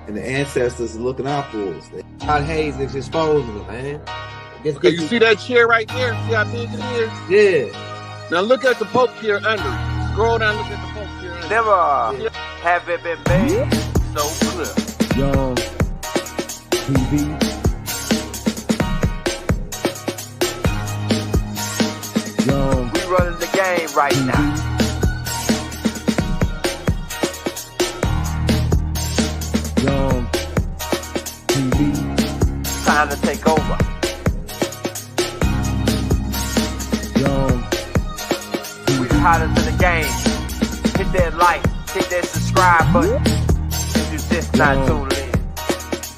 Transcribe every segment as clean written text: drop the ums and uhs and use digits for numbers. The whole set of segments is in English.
and the ancestors are looking out for us. God Hayes is exposing them, man. Okay, you see that chair right there? See how big it is? Yeah. Now look at the Pope chair under it. Scroll down, look at the Pope chair under Never have it been made so clear. Young TV. Young. We running the game right now. Young TV. Time to take over. Young We the hottest in the game. Hit that like, hit that subscribe button. If you just not tuned in.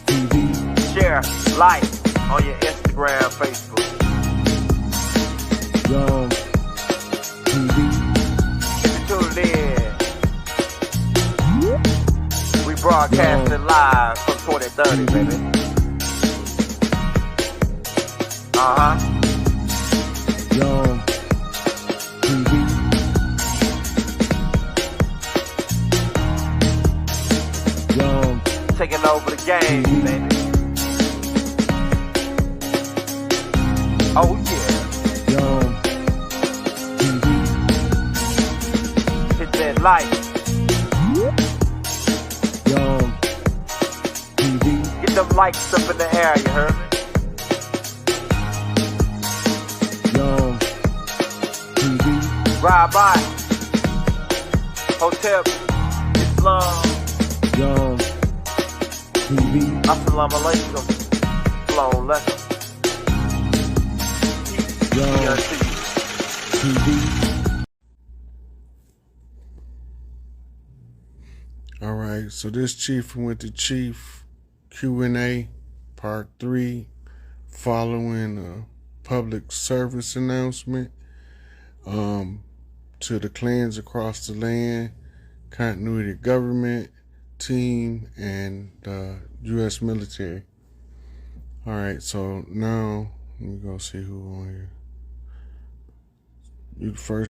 TV. Share, like on your Instagram, Facebook. Young TV. If you tuned in, we broadcasting live from 2030, baby. Young TV. Young Taking over the game, baby. Oh yeah. Young TV. Hit that like. Young TV. Get them likes up in the air, you heard me? Young TV. Ride by. Hotel Islam. Young TV. Assalamu alaikum. Shalom alaikum. Young TV. All right, so this Chief went to Chief Q&A part 3 following a public service announcement to the clans across the land, continuity government, team, and U.S. military. All right, so now let me go see who on here. You first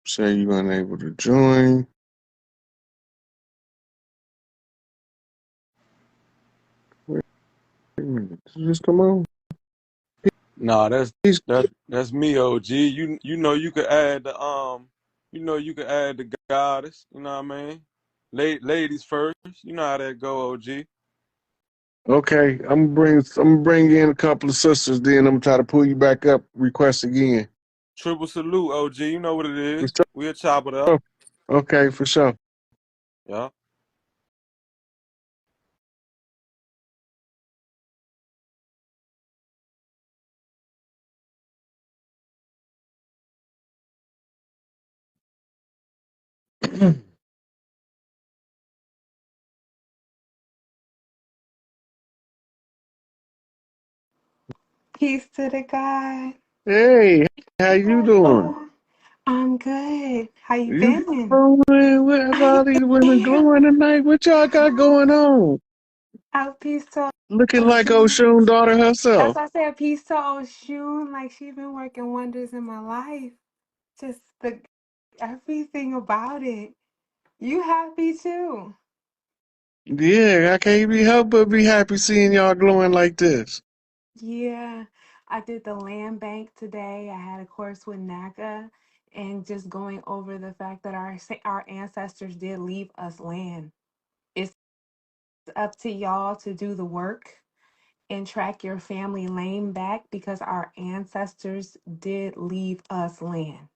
say you're unable to join. Wait a minute, did you just come on? Nah, that's me, OG. You know you could add the goddess. You know what I mean? Ladies first. You know how that go, OG. Okay, I'm gonna bring in a couple of sisters. Then I'm gonna try to pull you back up. Request again. Triple salute, OG. You know what it is. For sure. We'll chop it up. Okay, for sure. Yeah. Peace to the God. Hey, how you doing? I'm good. How you You been? glowing? Where's all these women glowing tonight? What y'all got going on? Oh, peace to Looking like Oshun. Oshun daughter That's herself. why I said peace to Oshun. Like she's been working wonders in my life. Just everything about it. You happy too? Yeah, I can't be helped but be happy seeing y'all glowing like this. Yeah. I did the land bank today. I had a course with NACA and just going over the fact that our ancestors did leave us land. It's up to y'all to do the work and track your family lane back because our ancestors did leave us land.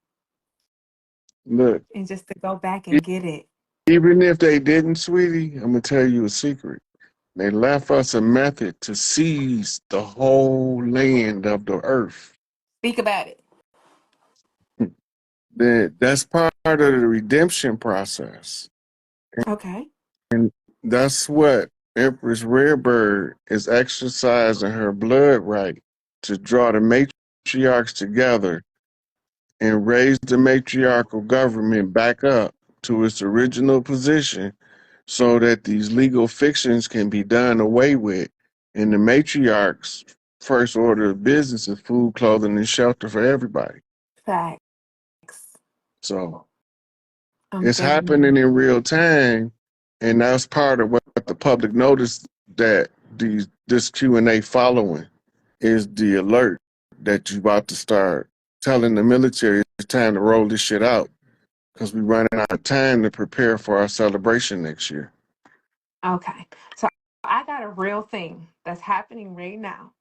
Look, And just to go back and get it. even if they didn't, sweetie, I'm gonna tell you a secret. They left us a method to seize the whole land of the earth. Speak about it. That's part of the redemption process. Okay. And that's what Empress Rarebird is exercising her blood right to draw the matriarchs together and raise the matriarchal government back up to its original position so that these legal fictions can be done away with. And the matriarch's first order of business is food, clothing, and shelter for everybody. Facts. So I'm it's feeling happening in real time. And that's part of what the public noticed, that this Q&A following is the alert that you about to start telling the military it's time to roll this shit out, because we're running out of time to prepare for our celebration next year. Okay. So I got a real thing that's happening right now.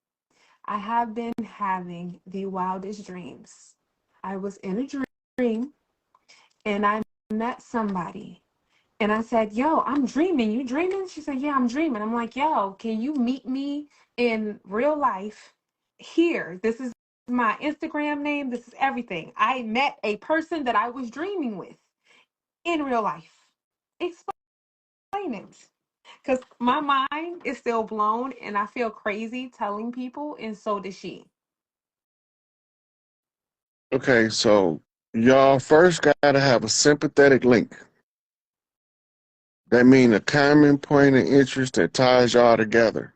I have been having the wildest dreams. I was in a dream and I met somebody. And I said, yo, I'm dreaming. You dreaming? She said, yeah, I'm dreaming. I'm like, yo, can you meet me in real life here? This is my Instagram name. This is everything. I met a person that I was dreaming with in real life. Explain it. Because my mind is still blown and I feel crazy telling people, and so does she. Okay, so y'all first got to have a sympathetic link. That means a common point of interest that ties y'all together.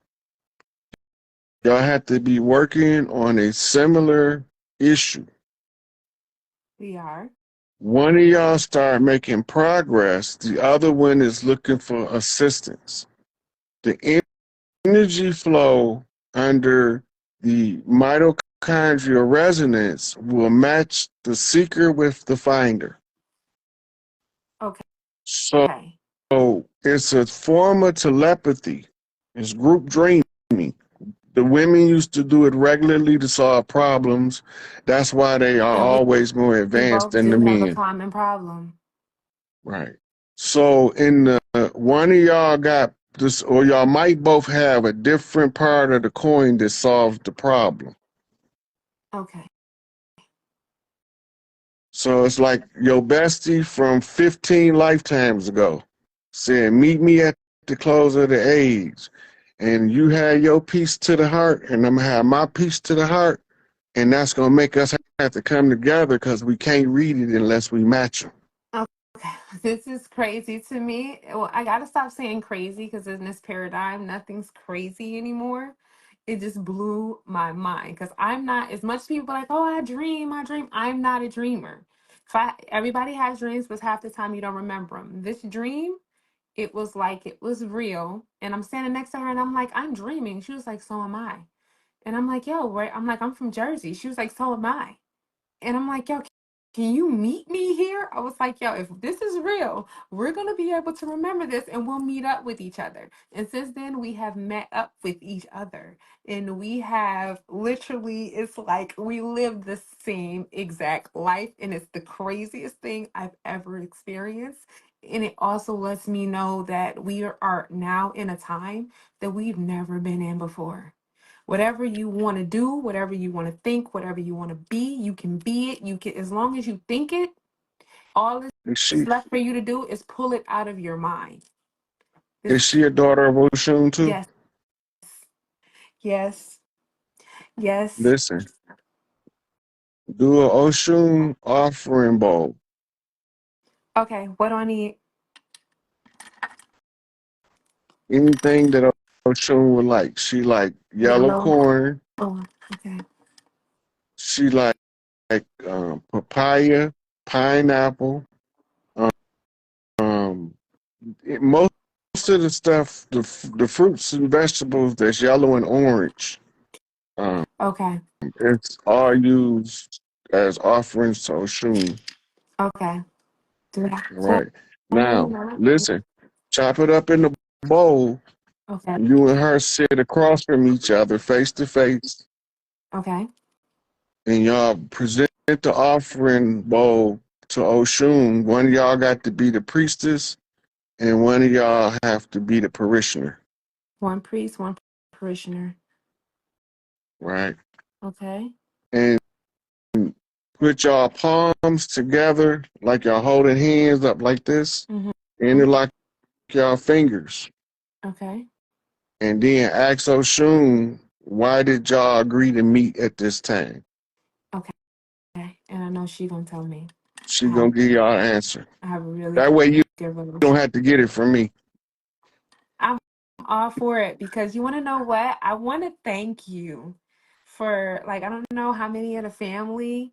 Y'all have to be working on a similar issue. We are. One of y'all start making progress, the other one is looking for assistance. The energy flow under the mitochondrial resonance will match the seeker with the finder. Okay. So it's a form of telepathy. It's group dreaming. The women used to do it regularly to solve problems. That's why they are And always more we advanced both than the do have a men. common problem. Right. So in the one of y'all got this, or y'all might both have a different part of the coin that solves the problem. Okay. So it's like your bestie from 15 lifetimes ago said, meet me at the close of the age. And you had your piece to the heart, and I'm going to have my piece to the heart. And that's going to make us have to come together, because we can't read it unless we match them. Okay. This is crazy to me. Well, I got to stop saying crazy because in this paradigm, nothing's crazy anymore. It just blew my mind because I'm not, as much people like, oh, I dream, I dream. I'm not a dreamer. Everybody has dreams, but half the time you don't remember them. This dream, it was like it was real. And I'm standing next to her and I'm like, I'm dreaming. She was like, so am I. And I'm like, yo, where? I'm like, I'm from Jersey. She was like, so am I. And I'm like, yo, can you meet me here? I was like, yo, if this is real, we're going to be able to remember this and we'll meet up with each other. And since then, we have met up with each other. And we have literally, it's like we live the same exact life. And it's the craziest thing I've ever experienced. And it also lets me know that we are now in a time that we've never been in before. Whatever you want to do, whatever you want to think, whatever you want to be, you can be it. You can, as long as you think it, all that's left for you to do is pull it out of your mind. Is she a daughter of Oshun too? Yes. Yes. Yes. Listen, do an Oshun offering bowl. Okay. What do I need? Anything that Oshun would like. She like yellow Yellow. corn. Oh, okay. She like papaya, pineapple. Um, most of the stuff, the fruits and vegetables that's yellow and orange, Okay. it's all used as offerings to Oshun. Okay. Do I Right. already Now, know? listen, chop it up in the bowl. Okay. You and her sit across from each other, face to face, Okay. and y'all present the offering bowl to Oshun. One of y'all got to be the priestess, and one of y'all have to be the parishioner. One priest, one parishioner. Right. Okay. And put y'all palms together like y'all holding hands up like this, Mm-hmm. and it like y'all fingers. Okay. And then ask Oshun, why did y'all agree to meet at this time? Okay. And I know she's going to tell me. She gonna give y'all an answer. I have a really That way you good relationship. don't have to get it from me. I'm all for it because you want to know what? I want to thank you for, like, I don't know how many of the family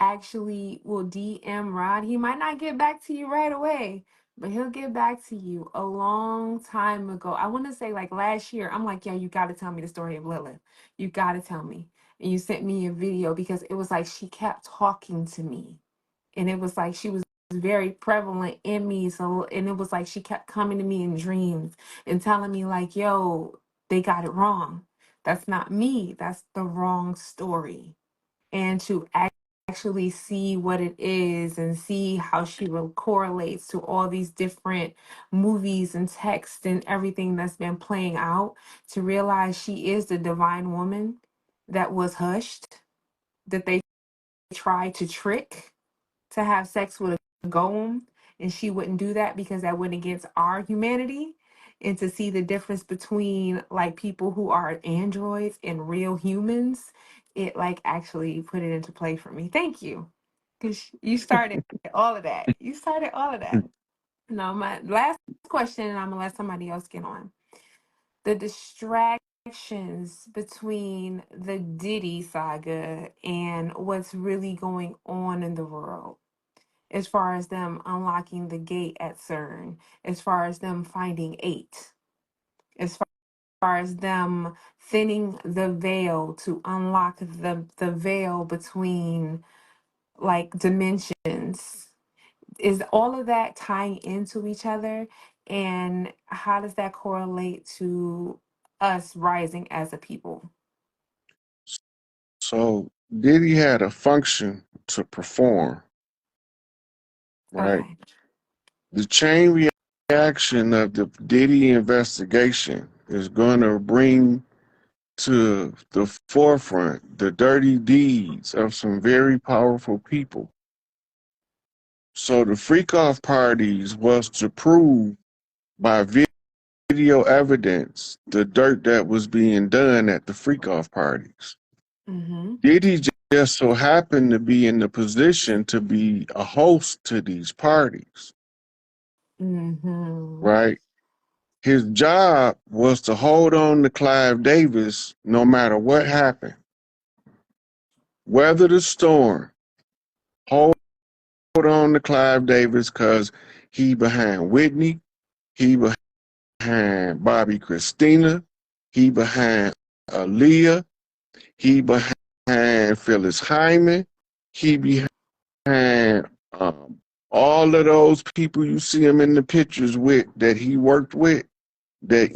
actually will DM Rod. He might not get back to you right away, But he'll get back to you a long time ago. I want to say like last year. I'm like, yo, you got to tell me the story of Lilith. You got to tell me. And you sent me a video because it was like she kept talking to me. And it was like she was very prevalent in me. So, and it was like she kept coming to me in dreams and telling me, like, yo, they got it wrong. That's not me. That's the wrong story. And to actually see what it is and see how she correlates to all these different movies and texts and everything that's been playing out, to realize she is the divine woman that was hushed, that they tried to trick to have sex with a golem, and she wouldn't do that because that went against our humanity. And to see the difference between like people who are androids and real humans, it like actually put it into play for me. Thank you. Because you started all of that. You started all of that. No, my last question, and I'm gonna let somebody else get on. The distractions between the Diddy saga and what's really going on in the world, as far as them unlocking the gate at CERN, as far as them finding eight, as far as them thinning the veil to unlock the veil between like dimensions. Is all of that tying into each other? And how does that correlate to us rising as a people? So Diddy had a function to perform, right? Okay. The chain reaction of the Diddy investigation is going to bring to the forefront the dirty deeds of some very powerful people. So the freak off parties was to prove by video evidence the dirt that was being done at the freak off parties. Mm-hmm. Diddy just so happened to be in the position to be a host to these parties, Mm-hmm. right? His job was to hold on to Clive Davis no matter what happened. Weather the storm. Hold on to Clive Davis because he behind Whitney, he behind Bobby Christina, he behind Aaliyah, he behind Phyllis Hyman, he behind all of those people you see him in the pictures with that he worked with that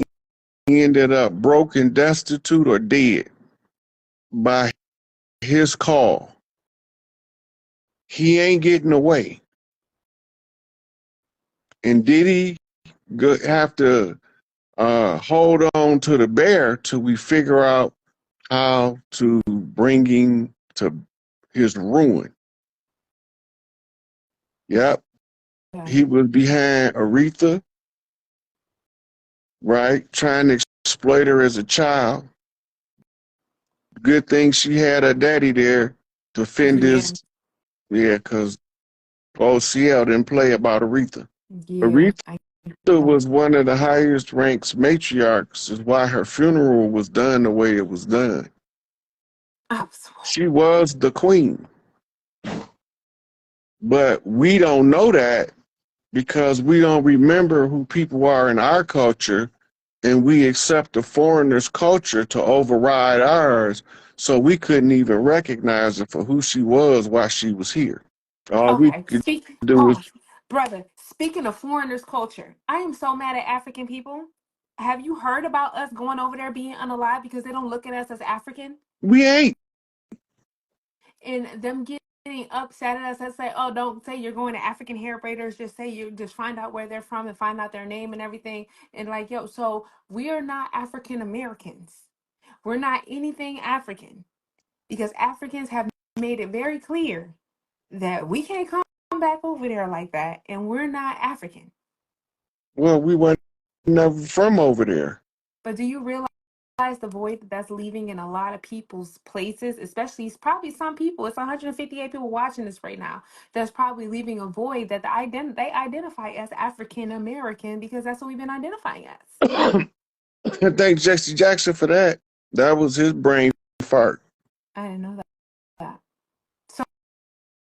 ended up broken, destitute, or dead by his call. He ain't getting away. And did he have to hold on to the bear till we figure out how to bring him to his ruin? Yep. Yeah. He was behind Aretha, right? Trying to exploit her as a child. Good thing she had her daddy there to fend Yeah. his, yeah, because OCL didn't play about Aretha. Yeah. Aretha was one of the highest ranked matriarchs, is why her funeral was done the way it was done. She was the queen. But we don't know that because we don't remember who people are in our culture, and we accept the foreigner's culture to override ours, so we couldn't even recognize her for who she was while she was here. All we Okay. could do was, Brother, speaking of foreigners' culture, I am so mad at African people. Have you heard about us going over there being unalive because they don't look at us as African? we ain't. And them getting upset at us and say, oh, don't say you're going to African hair braiders, just say you just find out where they're from and find out their name and everything. And like, yo, so we are not African Americans. We're not anything African because Africans have made it very clear that we can't come back over there like that, and we're not African. Well, we weren't never from over there. But do you realize the void that's leaving in a lot of people's places, especially probably some people? It's 158 people watching this right now. That's probably leaving a void that they identify as African American because that's what we've been identifying as. Thank Jesse Jackson for that. That was his brain fart. I didn't know that.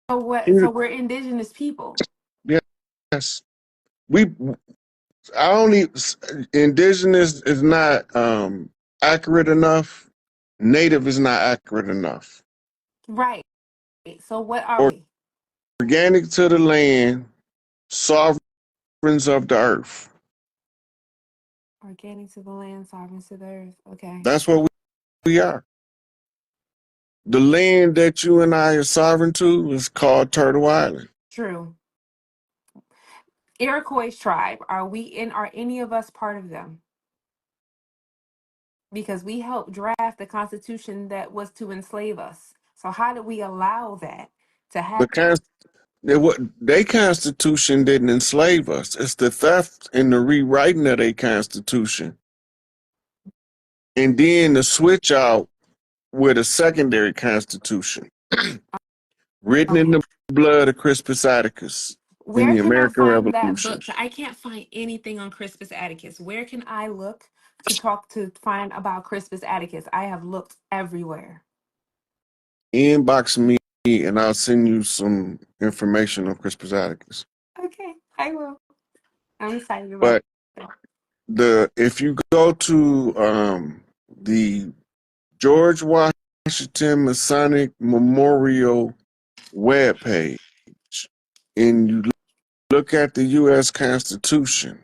So what? So we're indigenous people. Yes. we I only indigenous is not accurate enough. Native is not accurate enough. Right. So what are we? Organic to the land, sovereigns of the earth. Organic to the land, sovereign to the earth. Okay. That's what we are. The land that you and I are sovereign to is called Turtle Island. True. Iroquois tribe. Are any of us part of them? Because we helped draft the constitution that was to enslave us. So how did we allow that to The happen? Their constitution didn't enslave us. It's the theft and the rewriting of their constitution. And then the switch out with a secondary constitution written in Okay. the blood of Crispus Attucus in Where the can I American find that Revolution. book? I can't find anything on Crispus Attucus. Where can I look to find about Crispus Attucus? I have looked everywhere. Inbox me and I'll send you some information on Crispus Attucus. Okay, I will. I'm excited about But that. if you go to the George Washington Masonic Memorial webpage and you look at the U.S. Constitution,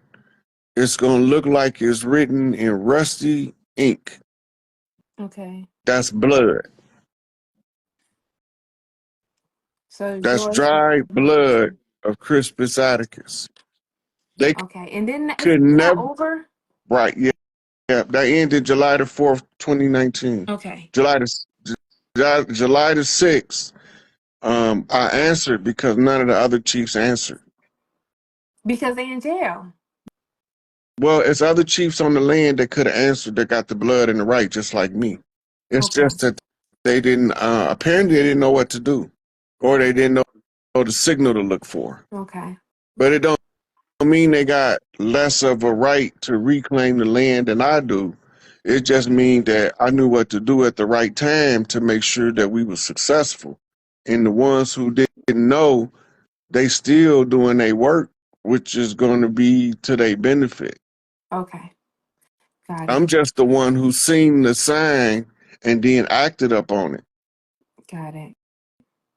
it's going to look like it's written in rusty ink. Okay. That's blood. So That's George. dried blood of Crispus Attucus. They Okay, and then could isn't that never, over? right, yeah, that ended July the 4th, 2019. Okay. July the 6th, I answered because none of the other chiefs answered. Because they in jail. Well, it's other chiefs on the land that could have answered that got the blood and the right, just like me. It's Okay. just that they didn't, apparently they didn't know what to do, or they didn't know the signal to look for. Okay. But it don't mean they got less of a right to reclaim the land than I do. It just means that I knew what to do at the right time to make sure that we were successful. And the ones who didn't know, they still doing their work, which is going to be to their benefit. Okay. Got I'm it. just the one who seen the sign and then acted up on it. Got it.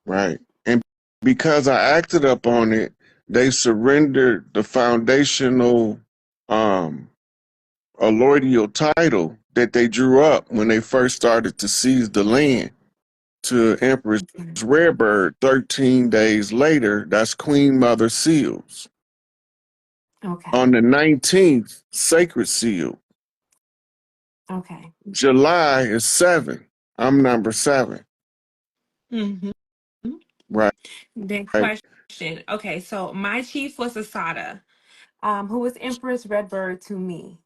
Right. And because I acted up on it, they surrendered the foundational allodial title that they drew up when they first started to seize the land to Empress Okay. Rarebird 13 days later. That's Queen Mother Seals. Okay. On the 19th, Sacred Seal. Okay. July is 7. I'm number 7. Mm-hmm. Right. Then question. Okay, so my chief was Asada, who was Empress Redbird to me.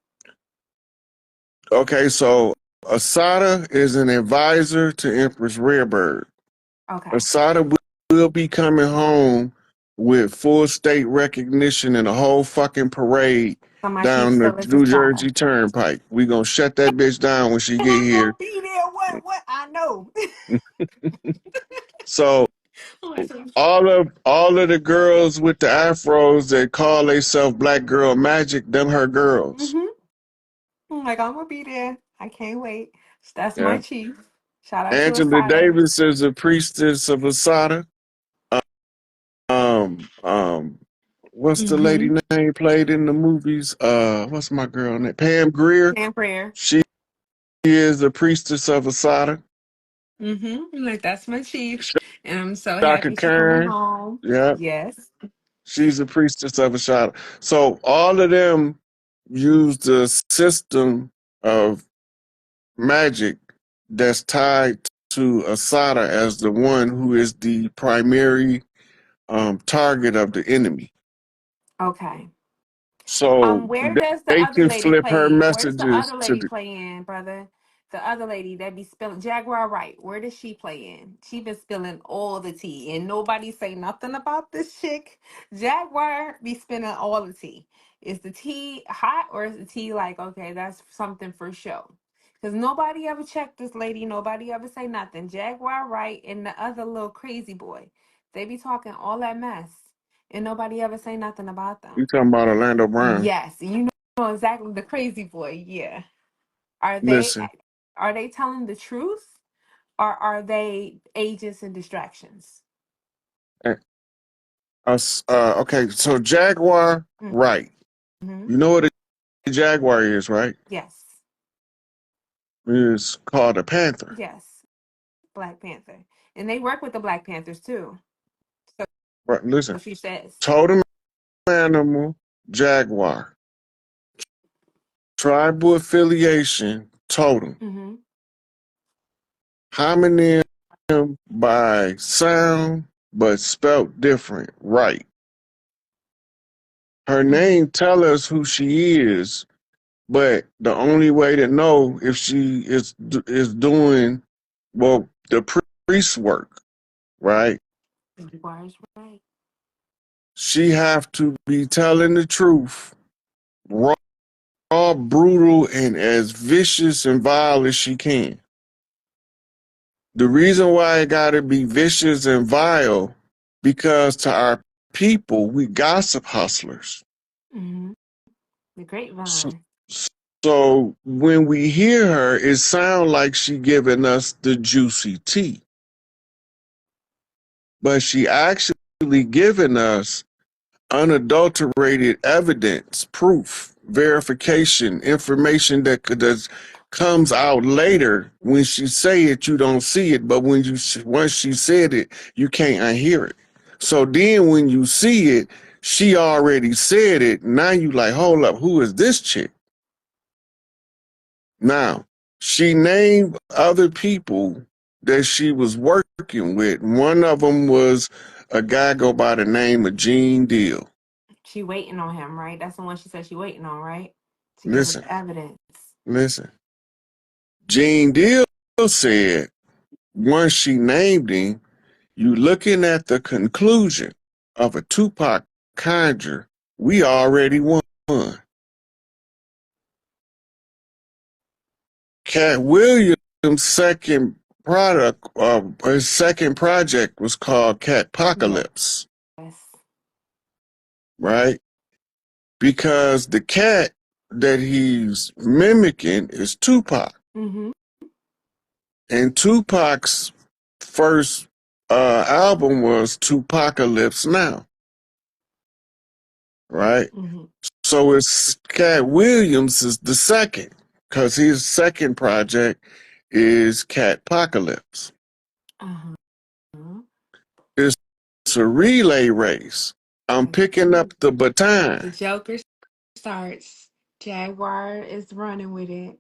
Okay, so Asada is an advisor to Empress Rarebird. Okay. Asada will be coming home with full state recognition and a whole fucking parade So my chief down the still is New Asada. Jersey Turnpike. We gonna shut that bitch down when she And get I'm here. gonna be there. What? I know. So all of the girls with the afros that call themselves Black Girl Magic, them her girls. Mm-hmm. I'm like, I'm gonna be there. I can't wait. That's Yeah. my chief. Shout out Angela to Asada. Davis is a priestess of Asada. What's the lady name played in the movies? What's my girl name? Pam Grier. Pam Grier. She is a priestess of Asada. Mm-hmm. Like, that's my chief. And I'm so Shaka happy she's coming Khan. home. Yeah. Yes. She's a priestess of Asada. So all of them use the system of magic that's tied to Asada as the one who is the primary target of the enemy. Okay. So Where does the they other can lady flip her play? Where's the messages other to lady the play in, brother? The other lady that be spilling Jaguar Wright. Where does she play in? She been spilling all the tea, and nobody say nothing about this chick. Jaguar be spilling all the tea. Is the tea hot or is the tea like, okay, that's something for show? Because nobody ever checked this lady. Nobody ever say nothing. Jaguar Wright and the other little crazy boy, they be talking all that mess. and nobody ever say nothing about You them. talking about Orlando Brown? Yes, you know exactly the crazy boy. Yeah. Are they Listen, are they telling the truth or are they agents and distractions? uh, okay, so Jaguar, right? Mm-hmm. You know what a Jaguar is, right? Yes. It's called a Panther. Yes. Black Panther. And they work with the Black Panthers too. Right? So Listen, she says. totem animal, Jaguar. Tribal affiliation, totem. Mm-hmm. Homonym by sound, but spelt different, right? Her Mm-hmm. name tell us who she is, but the only way to know if she is doing well the priest work, right? Jaguar's right. She have to be telling the truth, raw, brutal, and as vicious and vile as she can. The reason why it got to be vicious and vile, because to our people, we gossip hustlers. Mm-hmm. The So, grapevine. so when we hear her, it sounds like she giving us the juicy tea, but she actually giving us unadulterated evidence, proof, verification, information that comes out later. When she say it, you don't see it, but once she said it, you can't unhear it. So then when you see it, she already said it. Now you like, hold up, who is this chick? Now she named other people that she was working with. One of them was a guy go by the name of Gene Deal. She waiting on him, right? That's the one she said she waiting on, right? To give her Listen, the evidence. listen. Gene Deal said once she named him, you looking at the conclusion of a Tupac conjure, we already won. Cat Williams' second product, his second project was called Catpocalypse, Yes. right? Because the cat that he's mimicking is Tupac. Mm-hmm. And Tupac's first album was Tupacalypse Now, right? Mm-hmm. So it's Cat Williams is the second, because his second project is Catpocalypse. Uh-huh. It's a relay race. I'm picking up the The baton. Joker starts. Jaguar is running with it.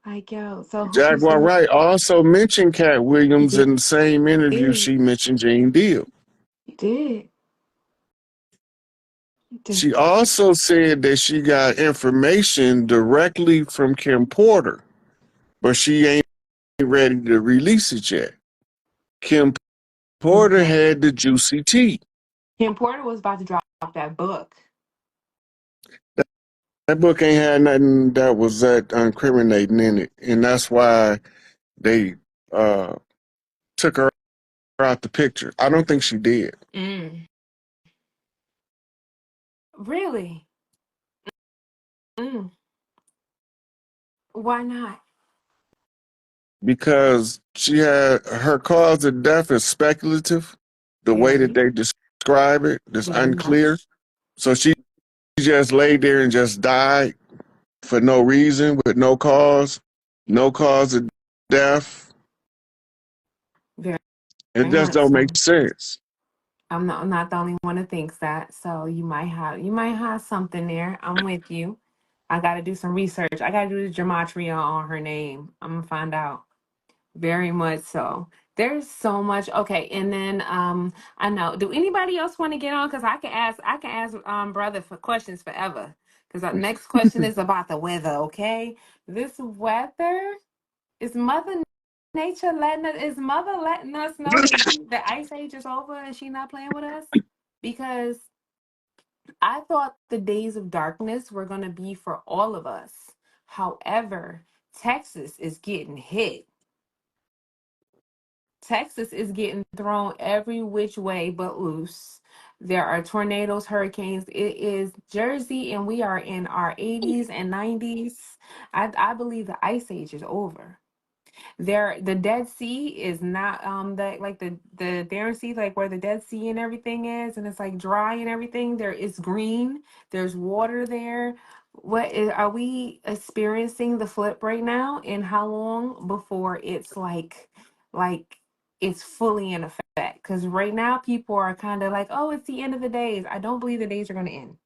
Like, yo, so Jaguar Wright also mentioned Cat he Williams did. in the same interview she mentioned Gene Deal. He did. Just She also said that she got information directly from Kim Porter, but she ain't ready to release it yet. Kim Porter okay. had the juicy tea. Kim Porter was about to drop that book. That book ain't had nothing that was that incriminating in it, and that's why they uh, took her out the picture. I don't think she did. Mm. Really? Mm. Why not? Because she had her cause of death is speculative. The way that Very, they describe it is very unclear. much. So she just laid there and just died for no reason, with no cause of death. Very, It very just much don't make so. sense. I'm not the only one that thinks that. So you might have something there. I'm with you. I got to do some research. I got to do the gematria on her name. I'm gonna find out. Very much so. There's so much. Okay, and then I know. Do anybody else want to get on? Because I can ask brother for questions forever. Because our next question is about the weather. Okay, this weather is Mother Nature letting us know that the ice age is over and she not playing with us? Because I thought the days of darkness were gonna be for all of us. However, Texas is getting hit. Texas is getting thrown every which way but loose. There are tornadoes, hurricanes. It is Jersey, and we are in our 80s and 90s. I believe the ice age is over. The Dead Sea is not the Barren Sea, like where the Dead Sea and everything is, and it's like dry and everything. There is green, there's water there. Are we experiencing the flip right now? And how long before it's like it's fully in effect? Because right now people are kind of like, oh, it's the end of the days. I don't believe the days are going to end.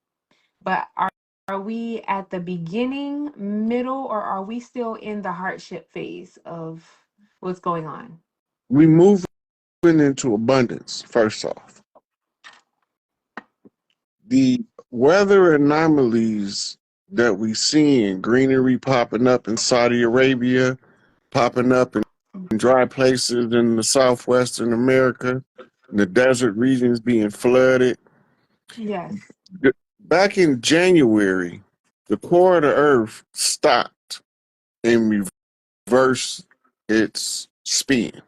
But are we at the beginning, middle, or are we still in the hardship phase of what's going on? We moving into abundance, first off. The weather anomalies that we see in greenery popping up in Saudi Arabia, popping up in dry places in the southwestern America, the desert regions being flooded. Yes. Back in January, the core of the earth stopped and reversed its spin.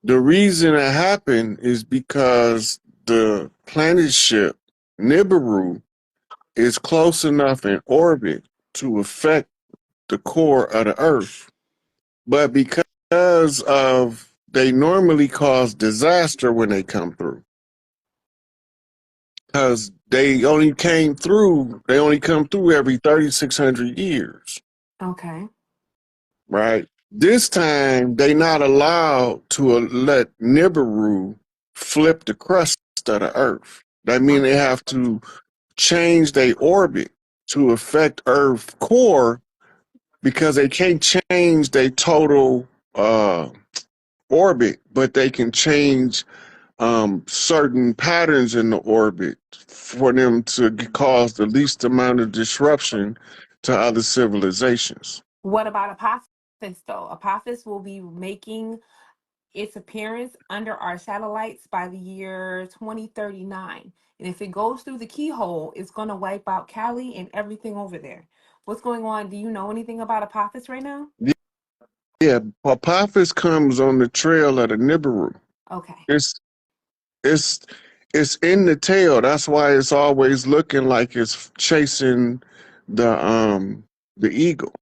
The reason it happened is because the planet ship Nibiru is close enough in orbit to affect the core of the earth. But because of they normally cause disaster when they come through. Because they only come through every 3,600 years. Okay. Right? This time they not allowed to let Nibiru flip the crust of the earth. That means they have to change their orbit to affect Earth core because they can't change their total orbit, but they can change certain patterns in the orbit for them to cause the least amount of disruption to other civilizations. What about Apophis, though? Apophis will be making its appearance under our satellites by the year 2039. And if it goes through the keyhole, it's going to wipe out Cali and everything over there. What's going on? Do you know anything about Apophis right now? Yeah, Apophis comes on the trail of the Nibiru. Okay. It's in the tail. That's why it's always looking like it's chasing the eagle,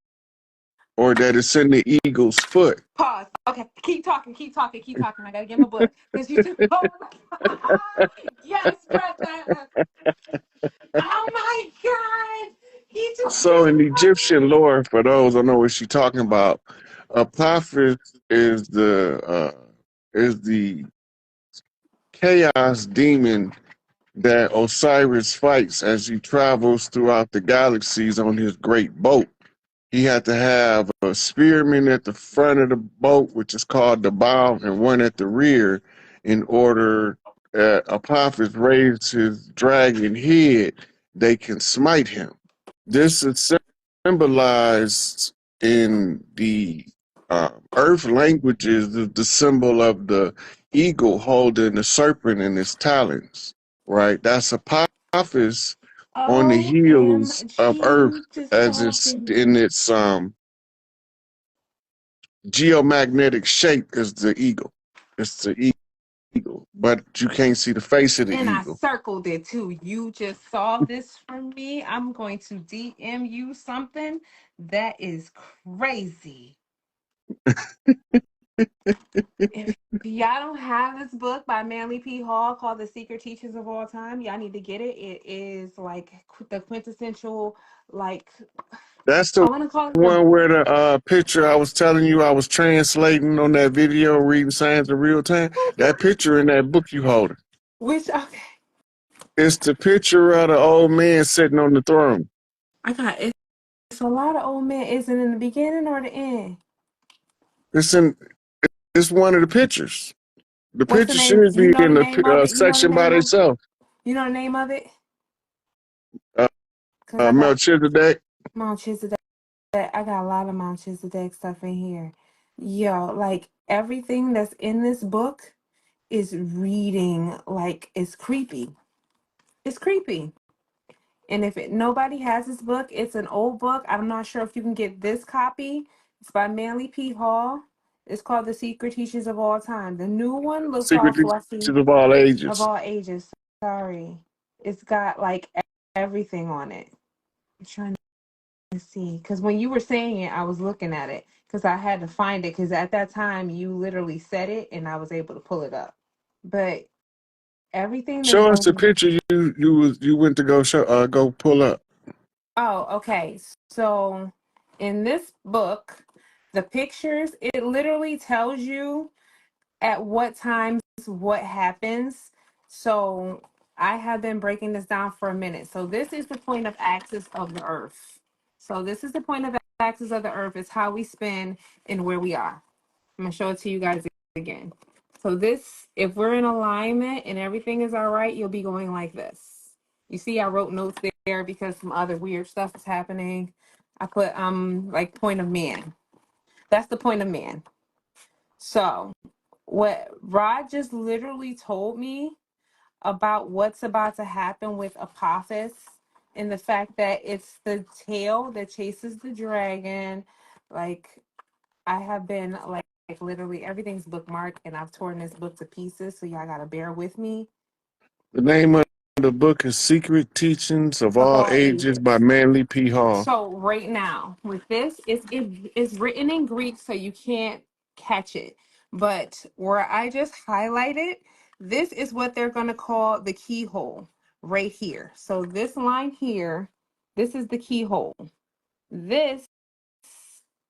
or that it's in the eagle's foot. Pause. Okay, keep talking. I gotta get my book because you just. Oh my God! Yes, brother. Oh my God! He just. So in Egyptian lore, for those who know what she's talking about, Apophis is the chaos demon that Osiris fights as he travels throughout the galaxies on his great boat. He had to have a spearman at the front of the boat, which is called the bow, and one at the rear in order Apophis raised his dragon head, they can smite him. This is symbolized in the earth languages, the symbol of the eagle holding the serpent in its talons, right? That's Apophis on the heels of OMG, Earth you just as it's talking. in its geomagnetic shape is the eagle. It's the eagle, but you can't see the face of the And I eagle. circled it too. You just saw this from me. I'm going to DM you something that is crazy. If y'all don't have this book by Manly P. Hall called The Secret Teachings of All Time, y'all need to get it. It is like the quintessential, like, That's I the want to call it one where the picture I was telling you I was translating on that video, reading science in real time. That picture in that book you holding. which, okay. It's the picture of the old man sitting on the throne. I got it. It's a lot of old men. Is it in the beginning or the end? It's one of the pictures. The What's the picture name? should You be know in the name of the it? You know the section by name of itself. You know the name of it? Uh, Because I got Melchizedek. Mount Chisedek. I got a lot of Mount Chisedek stuff in here. Yo, like everything that's in this book is reading like it's creepy. It's creepy. And if nobody has this book, it's an old book. I'm not sure if you can get this copy. It's by Manly P. Hall. It's called The Secret Teachings of All Time. The new one looks all Secret fluffy. Teachers of all Of ages. all ages. Sorry. It's got like everything on it. I'm trying to see. Because when you were saying it, I was looking at it. Because I had to find it. Because at that time, you literally said it and I was able to pull it up. But everything that's Show us the going. picture you went to go pull up. Oh, okay. So in this book, the pictures, it literally tells you at what times what happens. So I have been breaking this down for a minute. So this is the point of axis of the earth. So this is the point of axis of the earth. It's how we spin and where we are. I'm gonna show it to you guys again. So this, if we're in alignment and everything is all right, you'll be going like this. You see, I wrote notes there because some other weird stuff is happening. I put like point of man. That's the point of man. So what Rod just literally told me about what's about to happen with Apophis and the fact that it's the tail that chases the dragon. Like, I have been like literally everything's bookmarked and I've torn this book to pieces, so y'all gotta bear with me. The name of the book is Secret Teachings of Of All all Ages ages. by Manly P. Hall. So right now with this, it's written in Greek, so you can't catch it. But where I just highlighted, this is what they're gonna call the keyhole right here. So this line here, this is the keyhole. This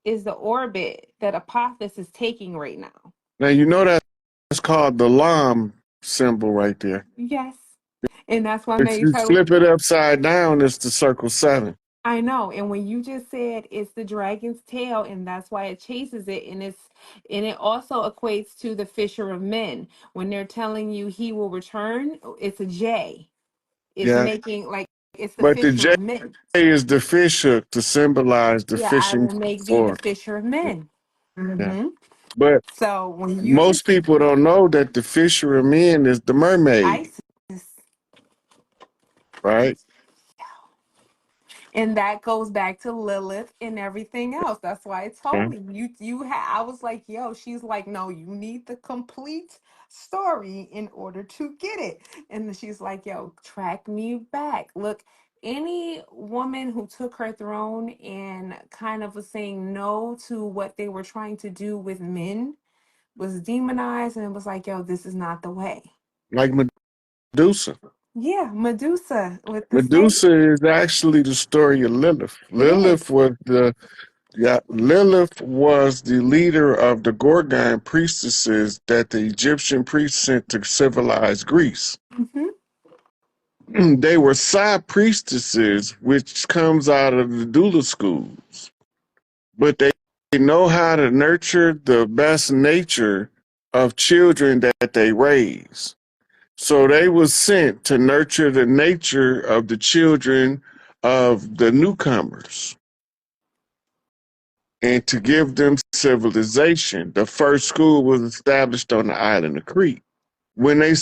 is the orbit that Apophis is taking right now. Now you know that's called the Lam symbol right there. Yes. And that's why I If made you sure. flip it upside down, it's the circle 7. I know. And when you just said it's the dragon's tail and that's why it chases it, and it also equates to the fisher of men. When they're telling you he will return, it's a J. It's Yeah. making like it's the But the fisher J of men. is the fish hook to symbolize the Yeah, I fishing will make thee the for. fisher of men. Yeah. Mm-hmm. But So when you most just people don't know that the fisher of men is the mermaid, Isis. right? And that goes back to Lilith and everything else. That's why I Yeah. told I was like, yo, she's like, no, you need the complete story in order to get it. And then she's like, yo, track me back. Look, any woman who took her throne and kind of was saying no to what they were trying to do with men was demonized, and it was like, yo, this is not the way. Like Medusa. Yeah, Medusa with the snake. Medusa is actually the story of Lilith. It is. Lilith was the leader of the Gorgon priestesses that the Egyptian priests sent to civilize Greece. Mm-hmm. They were side priestesses, which comes out of the doula schools, but they know how to nurture the best nature of children that they raise. So they were sent to nurture the nature of the children of the newcomers and to give them civilization. The first school was established on the island of Crete. When they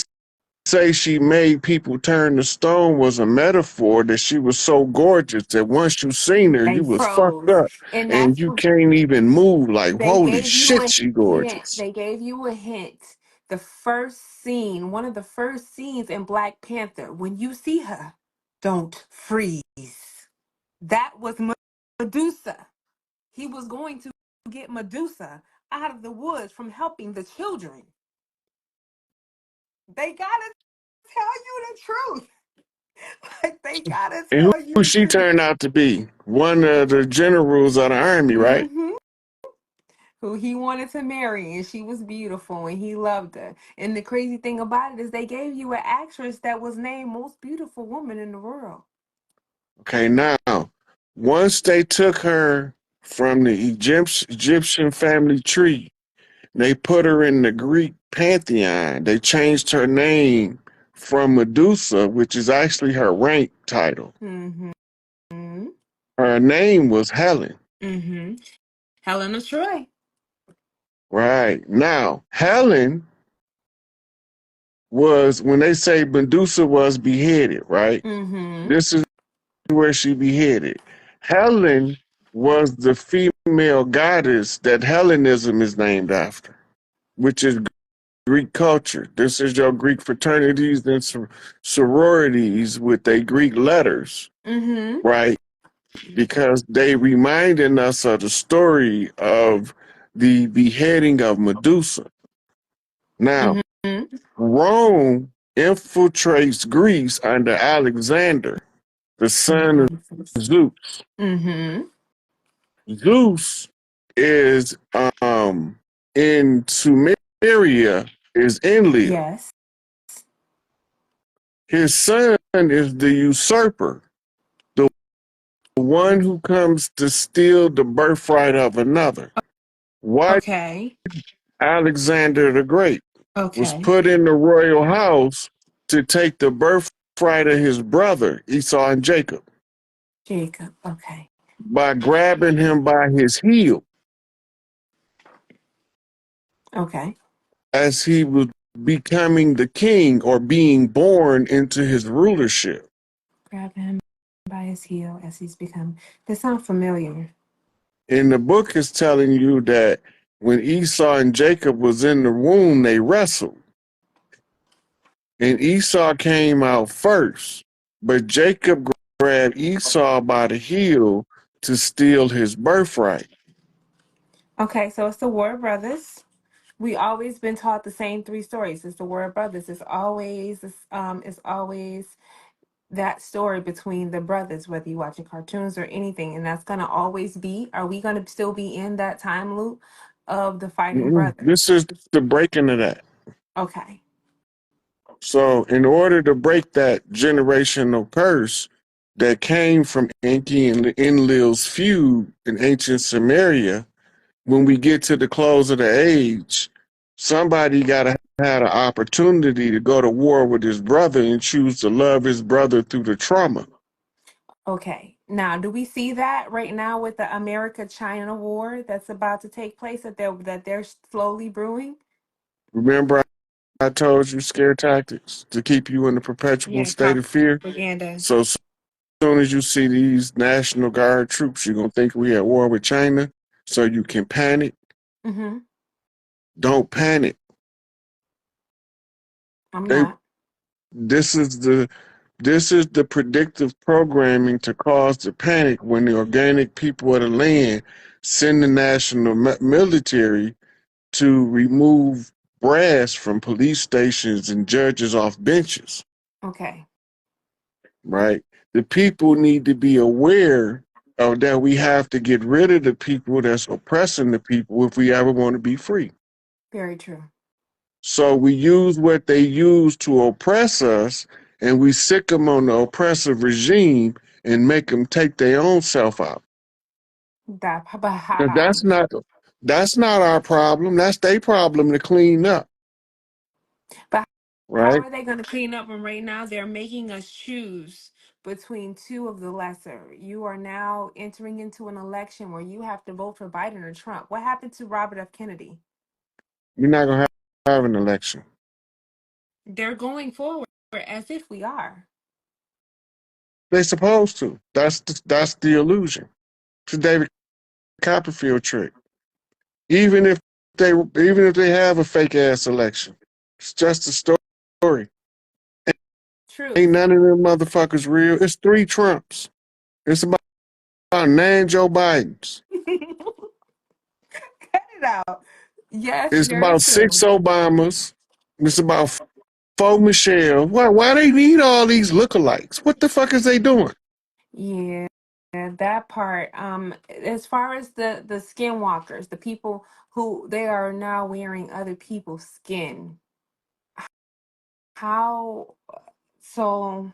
say she made people turn to stone was a metaphor that she was so gorgeous that once you seen her, They you was fucked froze. up And and that's you what can't even move. Like, they holy gave you shit, a she hint. gorgeous. They gave you a hint. The first scene, one of the first scenes in Black Panther, when you see her, don't freeze. That was Medusa. He was going to get Medusa out of the woods from helping the children. They gotta tell you the truth. Like, they gotta And tell you who the she truth. turned out to be? One of the generals of the army, right? Mm-hmm. Who he wanted to marry, and she was beautiful and he loved her. And the crazy thing about it is they gave you an actress that was named most beautiful woman in the world. Okay, now, once they took her from the Egyptian family tree, they put her in the Greek pantheon. They changed her name from Medusa, which is actually her rank title. Mm-hmm. Her name was Helen. Mm-hmm. Helen of Troy. Right. Now, Helen was, when they say Medusa was beheaded, right? Mm-hmm. This is where she beheaded. Helen was the female goddess that Hellenism is named after, which is Greek culture. This is your Greek fraternities and sororities with their Greek letters, Mm-hmm. right? Because they reminding us of the story of the beheading of Medusa. Now, Mm-hmm. Rome infiltrates Greece under Alexander, the son of Zeus. Mm-hmm. Zeus is in Sumeria is Enlil. Yes. His son is the usurper, the one who comes to steal the birthright of another. Why Okay. Alexander the Great was Okay. put in the royal house to take the birthright of his brother Esau and Jacob Jacob. Okay. by grabbing him by his heel Okay. as he was becoming the king or being born into his rulership. Grab him by his heel as he's become. They sound familiar. And the book is telling you that when Esau and Jacob was in the womb, they wrestled. And Esau came out first, but Jacob grabbed Esau by the heel to steal his birthright. Okay, so it's the War Brothers. We always been taught the same three stories. It's the War Brothers. It's always that story between the brothers, whether you're watching cartoons or anything, and that's gonna always be. Are we gonna still be in that time loop of the fighting This brothers? is the breaking of that. Okay. So, in order to break that generational curse that came from Enki and Enlil's feud in ancient Samaria, when we get to the close of the age, somebody got to have an opportunity to go to war with his brother and choose to love his brother through the trauma. Okay. Now, do we see that right now with the America-China war that's about to take place that they're slowly brewing? Remember, I told you scare tactics to keep you in a perpetual Yeah, state of fear? propaganda. So, as soon as you see these National Guard troops, you're going to think we at war with China, so you can panic. Mm-hmm. Don't panic. I'm They, not. this is the predictive programming to cause the panic when the organic people of the land send the national military to remove brass from police stations and judges off benches, Okay. right? The people need to be aware of that we have to get rid of the people that's oppressing the people if we ever want to be free. Very true. So we use what they use to oppress us, and we sick them on the oppressive regime and make them take their own self out. But 'Cause that's not our problem. That's their problem to clean up, how right? are they going to clean up when right now they're making us choose between two of the lesser? You are now entering into an election where you have to vote for Biden or Trump. What happened to Robert F. Kennedy? You're not gonna have an election. They're going forward as if we are. They're supposed to. That's the illusion. It's a David Copperfield trick. Even if they have a fake ass election, it's just a story. Ain't Truth. none of them motherfuckers real. It's 3 Trumps. It's about 9 Joe Bidens. Cut it out. Yes, It's very about 6 true. Obamas. It's about 4 Michelle. Why they need all these lookalikes? What the fuck is they doing? Yeah, that part. As far as the skinwalkers, the people who they are now wearing other people's skin. How so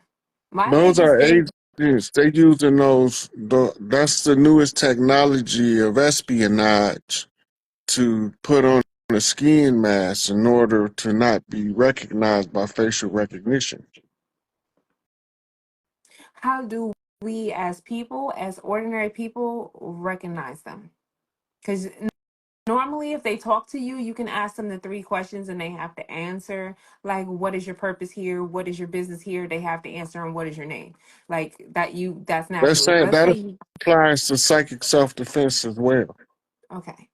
my Those biggest are thing, agents. They using that's the newest technology of espionage to put on a skin mask in order to not be recognized by facial recognition. how do we as people, as ordinary people, recognize them? Because Normally, if they talk to you, you can ask them the three questions and they have to answer. Like, what is your purpose here? What is your business here? They have to answer, and what is your name? Like that, that's Let's naturally. say Let's say that you, applies to psychic self-defense as well. okay.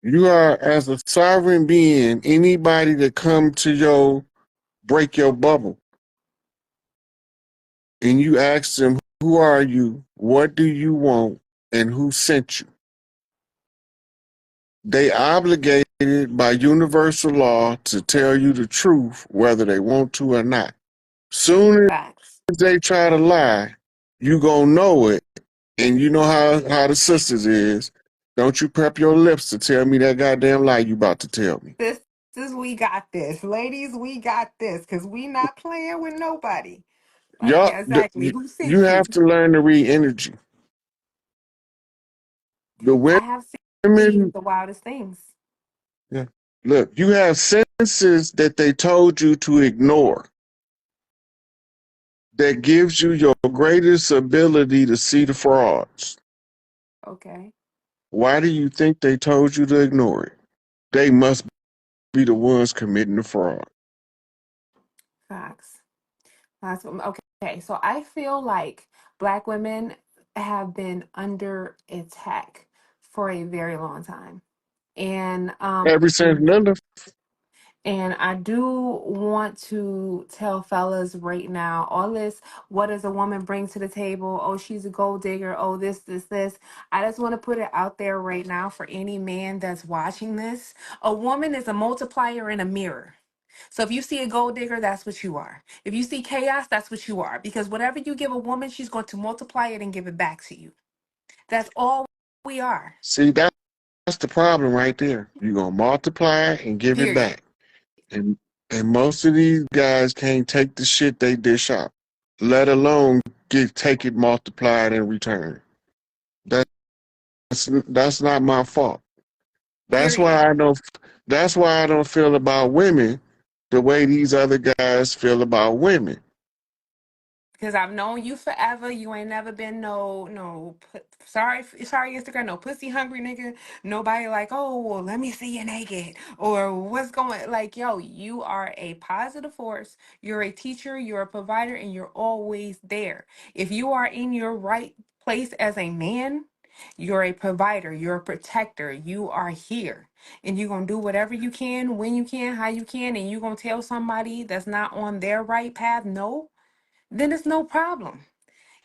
You are, as a sovereign being, anybody that come to break your bubble, and you ask them, who are you? What do you want? And who sent you? They obligated by universal law to tell you the truth, whether they want to or not. Soon Facts. as they try to lie, you gonna know it. And you know how the sisters is. Don't you prep your lips to tell me that goddamn lie you about to tell me. This is we got this, ladies. We got this because we not playing with nobody. Like Y'all, exactly. Who you sent have you? to learn to read energy. The I have seen women, the wildest things. yeah. Look, you have senses that they told you to ignore. That gives you your greatest ability to see the frauds. Okay. Why do you think they told you to ignore it? They must be the ones committing the fraud. Facts. That's okay. So I feel like Black women have been under attack for a very long time, and Ever since Linda, and I do want to tell fellas right now, all this, what does a woman bring to the table? Oh, she's a gold digger. Oh, this. I just want to put it out there right now for any man that's watching this. A woman is a multiplier in a mirror. So if you see a gold digger, that's what you are. If you see chaos, that's what you are. Because whatever you give a woman, she's going to multiply it and give it back to you. That's all we are. see, that's the problem right there. You're going to multiply and give it Period. back. And most of these guys can't take the shit they dish out, let alone take it multiplied in return. That's not my fault. That's Period. why I don't. That's why I don't feel about women the way these other guys feel about women. Because I've known you forever. You ain't never been sorry Instagram, no pussy hungry nigga. Nobody like, oh, well, let me see you naked or what's going like, yo, you are a positive force. You're a teacher, you're a provider, and you're always there. If you are in your right place as a man, you're a provider, you're a protector, you are here. And you're gonna do whatever you can, when you can, how you can, and you're gonna tell somebody that's not on their right path, no, then it's no problem.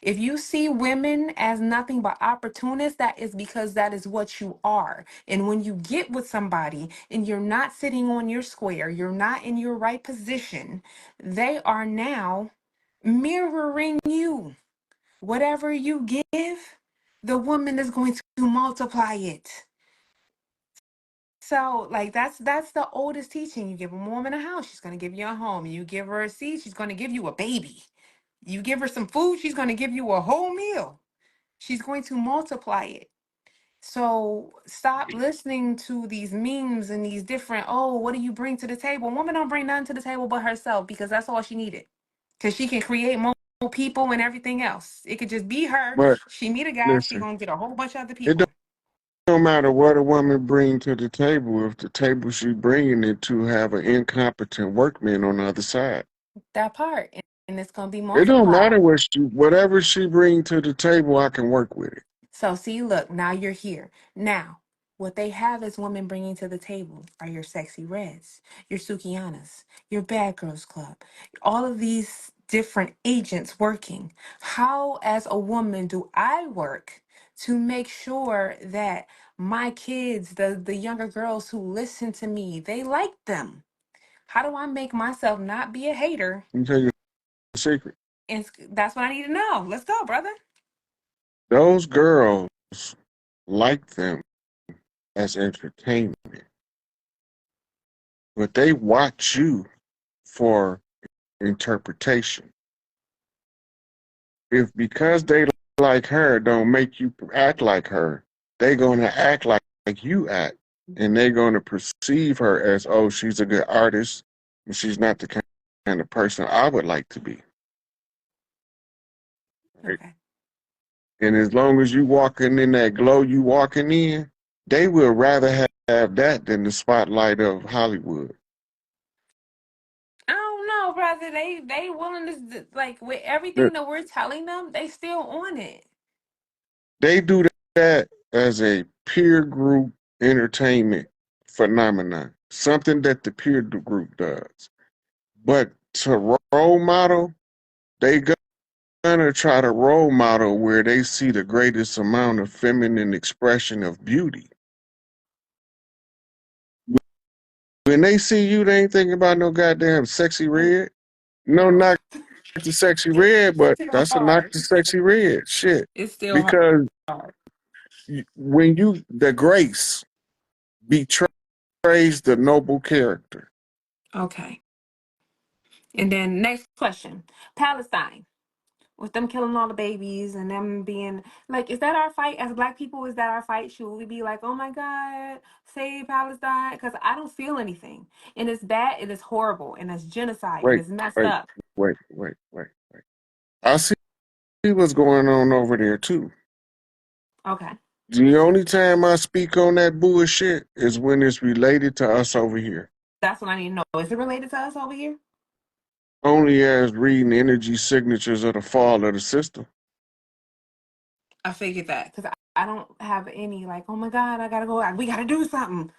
If you see women as nothing but opportunists, that is because that is what you are. And when you get with somebody and you're not sitting on your square, you're not in your right position, they are now mirroring you. Whatever you give, the woman is going to multiply it. So, like that's the oldest teaching. You give a woman a house, she's going to give you a home. You give her a seed, she's going to give you a baby. You give her some food, she's going to give you a whole meal. She's going to multiply it. So stop listening to these memes and these different, oh, what do you bring to the table? Woman don't bring nothing to the table but herself because that's all she needed. Because she can create more people and everything else. It could just be her. But She meet a guy, she listen, going to get a whole bunch of other it people. don't matter what a woman bring to the table if the table she bringing it to have an incompetent workman on the other side. That part. And it's going to be It don't multiplied. matter whatever she bring to the table, I can work with it. So see, look, now you're here. Now, what they have is women bringing to the table are your sexy reds, your Sukianas, your bad girls club, all of these different agents working. How, as a woman, do I work to make sure that my kids, the younger girls who listen to me, they like them? How do I make myself not be a hater? Let me tell you a secret. And that's what I need to know. Let's go, brother. Those girls like them as entertainment, but they watch you for interpretation. If because they like her don't make you act like her, they're gonna act like you act. And they're gonna perceive her as, oh, she's a good artist and she's not the kind of person I would like to be. Right? Okay. And as long as you walking in that glow you walking in, They would rather have that than the spotlight of Hollywood. I don't know, brother. They willing to like with The- everything that we're telling them, they still on it. They do that as a peer group entertainment phenomenon, something that the peer group does. But to role model, they gonna try to role model where they see the greatest amount of feminine expression of beauty. When they see you, they ain't thinking about no goddamn sexy red. No, No, not the sexy red, it's but still that's a knock hard. the sexy red shit. It's still Because hard. when you the grace betrays the noble character. Okay. And then next question. Palestine. With them killing all the babies and them being like, is that our fight as black people? Is that our fight? Should we be like, oh my God, save Palestine? Because I don't feel anything. And it's bad and it's horrible and it's genocide and Wait, it's messed wait, up. wait. I see what's going on over there too. Okay. The only time I speak on that bullshit is when it's related to us over here. That's what I need to know. Is it related to us over here? Only as reading energy signatures of the fall of the system. I figured that because I don't have any like, oh my God, I gotta go. We gotta do something.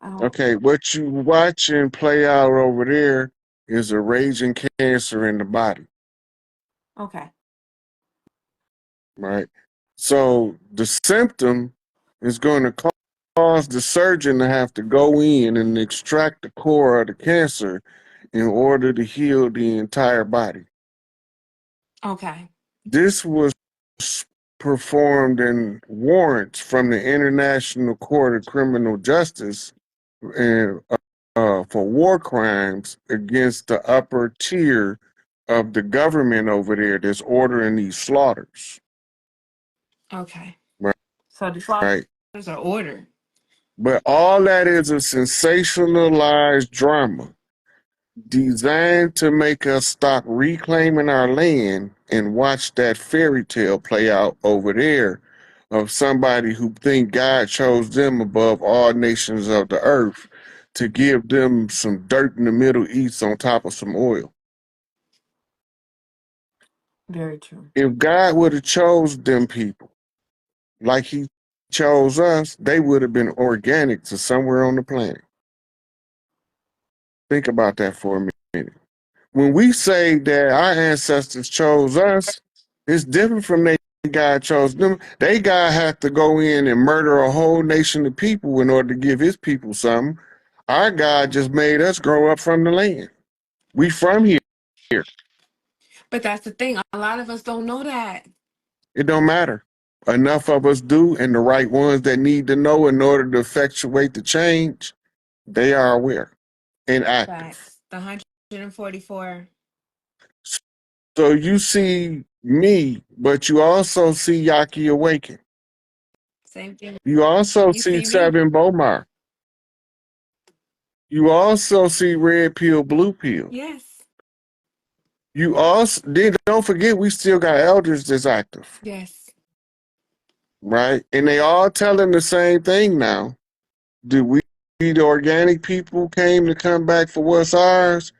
I don't. Okay, what you watching play out over there is a raging cancer in the body, Okay. right? So the symptom is going to cause the surgeon to have to go in and extract the core of the cancer in order to heal the entire body. Okay. This was performed in warrants from the International Court of Criminal Justice and for war crimes against the upper tier of the government over there that's ordering these slaughters. Okay. Right. So the slaughters Right. are ordered. But all that is a sensationalized drama designed to make us stop reclaiming our land and watch that fairy tale play out over there of somebody who think God chose them above all nations of the earth to give them some dirt in the Middle East on top of some oil. Very true. If God would have chose them people like he chose us, they would have been organic to somewhere on the planet. Think about that for a minute. When we say that our ancestors chose us, it's different from they God chose them. They God had to go in and murder a whole nation of people in order to give his people something. Our God just made us grow up from the land. We from here. But that's the thing. A lot of us don't know that. It don't matter. Enough of us do, and the right ones that need to know in order to effectuate the change, they are aware and active. Facts. The 144. So you see me, but you also see Yaki Awaken. Same thing. You also You see see me? Seven Bomar. You also see Red Pill, Blue Pill. Yes. You also then don't forget we still got elders that's active, Yes. right? And they all telling the same thing now. Do we, the organic people, came to come back for what's ours?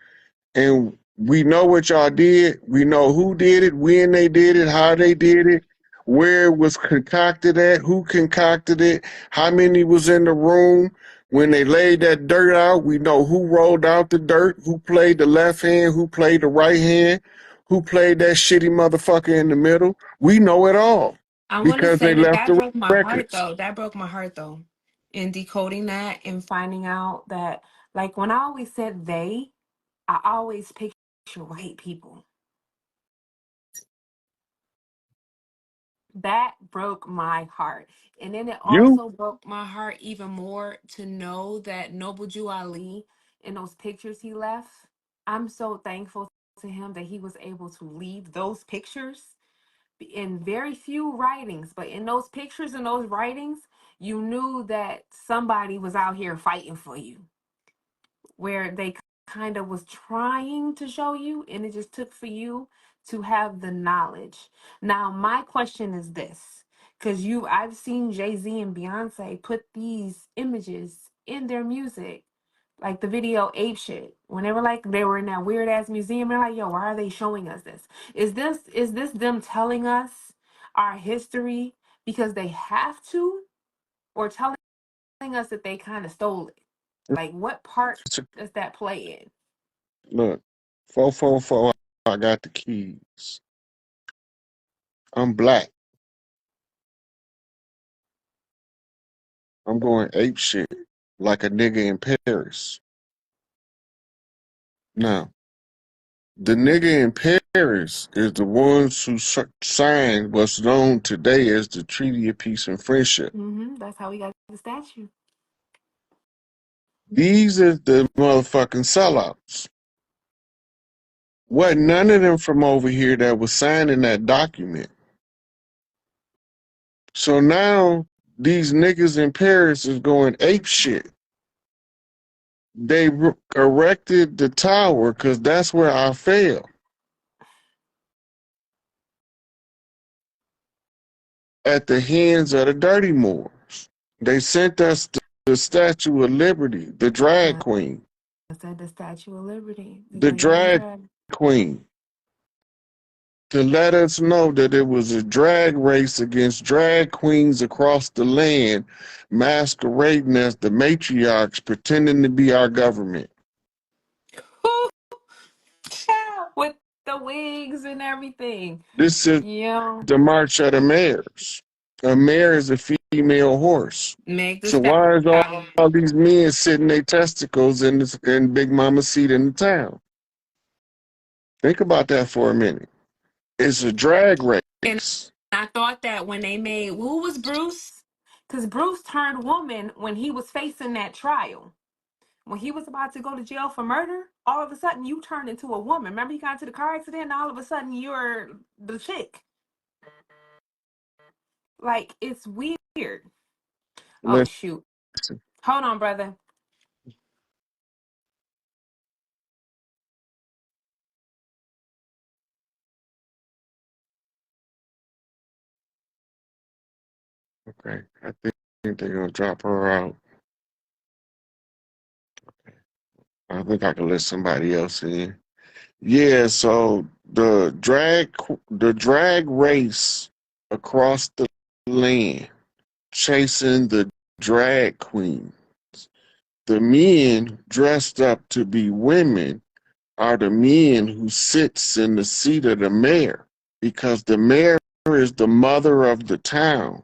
And we know what y'all did. We know who did it, when they did it, how they did it, where it was concocted at, who concocted it, how many was in the room. When they laid that dirt out, we know who rolled out the dirt, who played the left hand, who played the right hand, who played that shitty motherfucker in the middle. We know it all I want to because say they that left that the broke my heart records. though. That broke my heart though. In decoding that and finding out that, like, when I always said they, I always picture white people. That broke my heart. And then it You, also broke my heart even more to know that Noble Jew Ali, in those pictures he left, I'm so thankful to him that he was able to leave those pictures in very few writings, but in those pictures and those writings, you knew that somebody was out here fighting for you, where they kind of was trying to show you, and it just took for you to have the knowledge. Now, my question is this, Cause I've seen Jay-Z and Beyonce put these images in their music. Like the video Ape Shit. Whenever like they were in that weird ass museum, they're like, yo, why are they showing us this? Is this them telling us our history because they have to? Or telling us that they kind of stole it? Like what part does that play in? Look, 444, I got the keys. I'm black. I'm going ape shit like a nigga in Paris. Now, the nigga in Paris is the ones who signed what's known today as the Treaty of Peace and Friendship. That's how we got the statue. These are the motherfucking sellouts. What none of them from over here that was signing that document. So now these niggas in Paris is going ape shit. They erected the tower because that's where I fell. At the hands of the Dirty Moors. They sent us the Statue of Liberty, the drag queen. I said the Statue of Liberty. The drag queen. To let us know that it was a drag race against drag queens across the land, masquerading as the matriarchs, pretending to be our government. With the wigs and everything. This is the March of the Mares. A mare is a female horse. So why is all these men sitting their testicles in Big Mama's seat in the town? Think about that for a minute. It's a drag race. And I thought that when they made, who was Bruce? Because Bruce turned woman when he was facing that trial. When he was about to go to jail for murder, all of a sudden you turned into a woman. Remember he got into the car accident and all of a sudden you're the chick. Like, it's weird. Oh, shoot. Hold on, brother. Okay, I think they're gonna drop her out. Okay. I think I can let somebody else in. Yeah, so the drag race across the land, chasing the drag queens. The men dressed up to be women are the men who sits in the seat of the mayor, because the mayor is the mother of the town,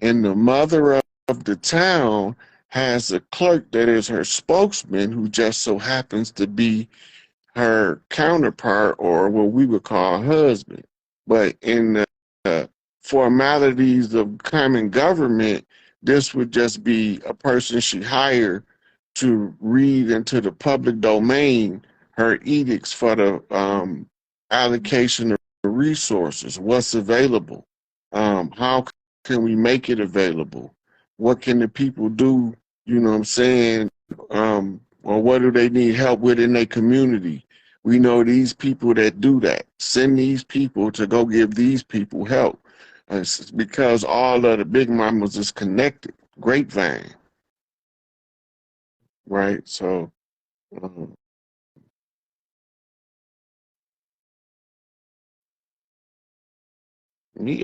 and the mother of the town has a clerk that is her spokesman who just so happens to be her counterpart, or what we would call husband. But in the formalities of common government, this would just be a person she hired to read into the public domain her edicts for the allocation of resources, what's available, how can we make it available, what can the people do, you know what I'm saying, or what do they need help with in their community. We know these people that do that. Send these people to go give these people help. It's because all of the big mamas is connected. Grapevine. Right? So, Mia.